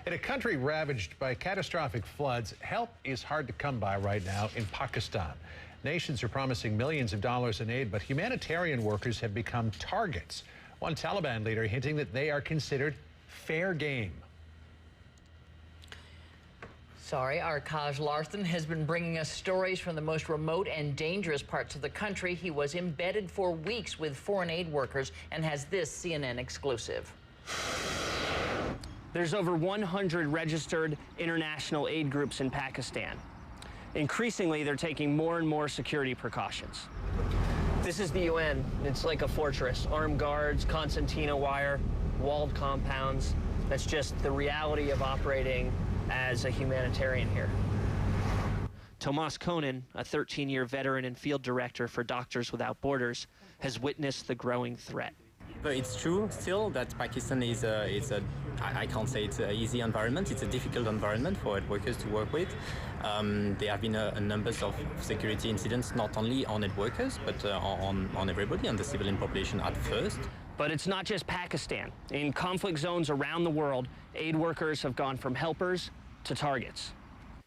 In a country ravaged by catastrophic floods, help is hard to come by right now in Pakistan. Nations are promising millions of dollars in aid, but humanitarian workers have become targets. One Taliban leader hinting that they are considered fair game. Our Kaj Larsen has been bringing us stories from the most remote and dangerous parts of the country. He was embedded for weeks with foreign aid workers and has this CNN exclusive. There's over 100 registered international aid groups in Pakistan. Increasingly, they're taking more and more security precautions. This is the UN. It's like a fortress. Armed guards, concertina wire, walled compounds. That's just the reality of operating as a humanitarian here. Tomas Konen, a 13-year veteran and field director for Doctors Without Borders, has witnessed the growing threat. But it's true still that Pakistan is I can't say it's an easy environment. It's a difficult environment for aid workers to work with. There have been a number of security incidents, not only on aid workers, but on everybody, on the civilian population at first. But it's not just Pakistan. In conflict zones around the world, aid workers have gone from helpers to targets.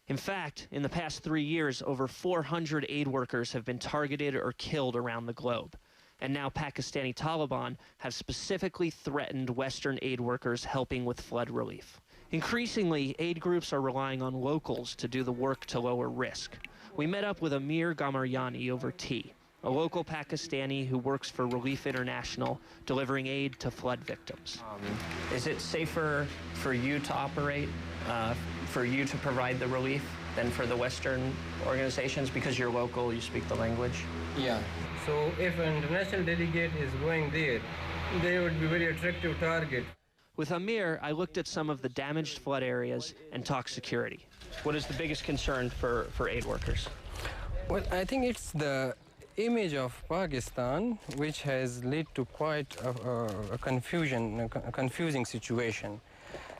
In fact, in the past 3 years, over 400 aid workers have been targeted or killed around the globe. And now Pakistani Taliban have specifically threatened Western aid workers helping with flood relief. Increasingly, aid groups are relying on locals to do the work to lower risk. We met up with Amir Gamaryani over tea, a local Pakistani who works for Relief International, delivering aid to flood victims. Is it safer for you to operate, for you to provide the relief, than for the Western organizations? Because you're local, you speak the language? Yeah. So if an international delegate is going there, they would be very attractive target. With Amir, I looked at some of the damaged flood areas and talked security. What is the biggest concern for aid workers? Well, I think it's the image of Pakistan, which has led to quite a confusing situation.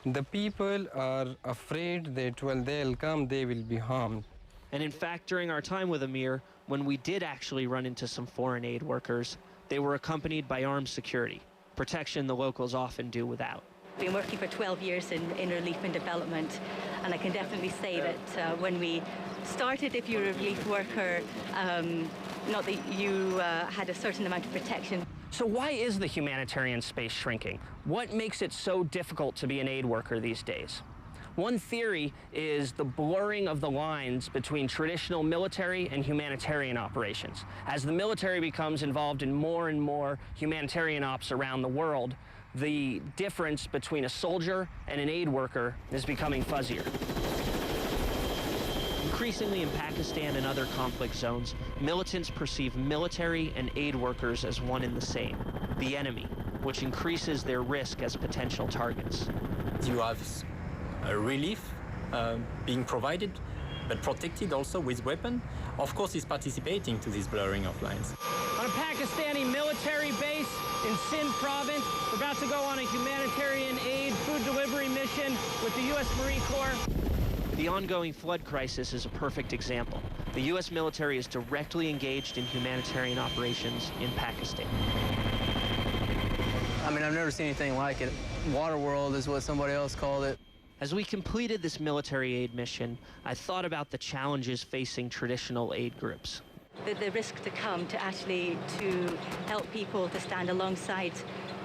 The people are afraid that, well, they'll come, they will be harmed. And in fact, during our time with Amir, when we did actually run into some foreign aid workers, they were accompanied by armed security, protection the locals often do without. I've been working for 12 years in relief and development, and I can definitely say that when we started, if you're a relief worker, not that you had a certain amount of protection. So why is the humanitarian space shrinking? What makes it so difficult to be an aid worker these days? One theory is the blurring of the lines between traditional military and humanitarian operations. As the military becomes involved in more and more humanitarian ops around the world, the difference between a soldier and an aid worker is becoming fuzzier. Increasingly in Pakistan and other conflict zones, militants perceive military and aid workers as one and the same, the enemy, which increases their risk as potential targets. You have a relief being provided, but protected also with weapon. Of course, is participating to this blurring of lines. On a Pakistani military base in Sindh province, we're about to go on a humanitarian aid food delivery mission with the U.S. Marine Corps. The ongoing flood crisis is a perfect example. The U.S. military is directly engaged in humanitarian operations in Pakistan. I mean, I've never seen anything like it. Water world is what somebody else called it. As we completed this military aid mission, I thought about the challenges facing traditional aid groups. The risk to come to help people, to stand alongside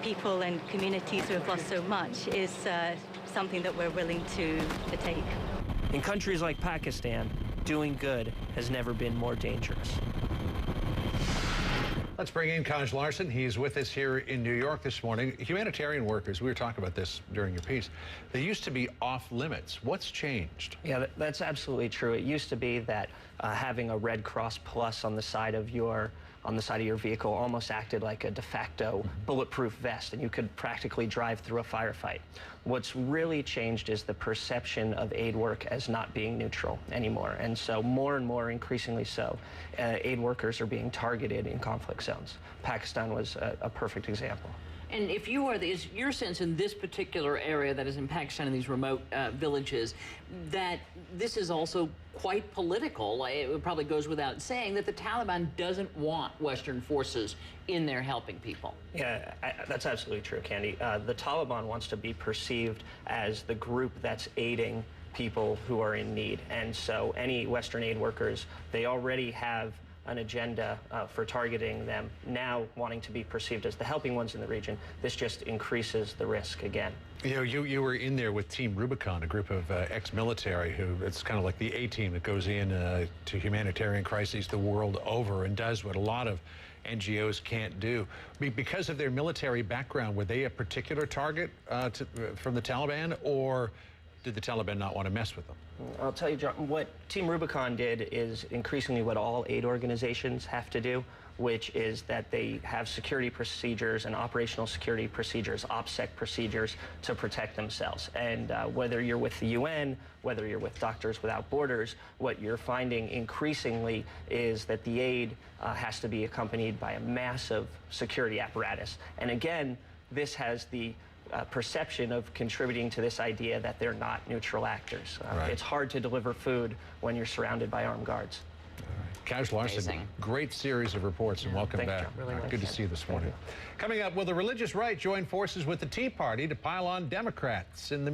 people and communities who have lost so much is something that we're willing to take. In countries like Pakistan, doing good has never been more dangerous. Let's bring in Kaj Larsen. He's with us here in New York this morning. Humanitarian workers, we were talking about this during your piece, they used to be off limits. What's changed? Yeah, that's absolutely true. It used to be that having a Red Cross Plus on the side of your vehicle almost acted like a de facto bulletproof vest, and you could practically drive through a firefight. What's really changed is the perception of aid work as not being neutral anymore, and so more and more, increasingly so, aid workers are being targeted in conflict zones. Pakistan was a perfect example. And if you are, is your sense in this particular area that is in Pakistan, in these remote villages, that this is also quite political? It probably goes without saying that the Taliban doesn't want Western forces in there helping people. Yeah, that's absolutely true, Candy. The Taliban wants to be perceived as the group that's aiding people who are in need. And so any Western aid workers, they already have an agenda for targeting them, now wanting to be perceived as the helping ones in the region. This just increases the risk again. You know, you were in there with Team Rubicon, a group of ex-military who, it's kind of like the A-team that goes in to humanitarian crises the world over and does what a lot of NGOs can't do. Because of their military background, were they a particular target from the Taliban, or did the Taliban not want to mess with them? I'll tell you, John, what Team Rubicon did is increasingly what all aid organizations have to do, which is that they have security procedures and operational security procedures, OPSEC procedures, to protect themselves. And whether you're with the UN, whether you're with Doctors Without Borders, what you're finding increasingly is that the aid has to be accompanied by a massive security apparatus. And again, this has the perception of contributing to this idea that they're not neutral actors. Right. It's hard to deliver food when you're surrounded by armed guards. Kaj Larsen, great series of reports, and welcome back. Really good to see you this morning. Coming up, will the religious right join forces with the Tea Party to pile on Democrats in the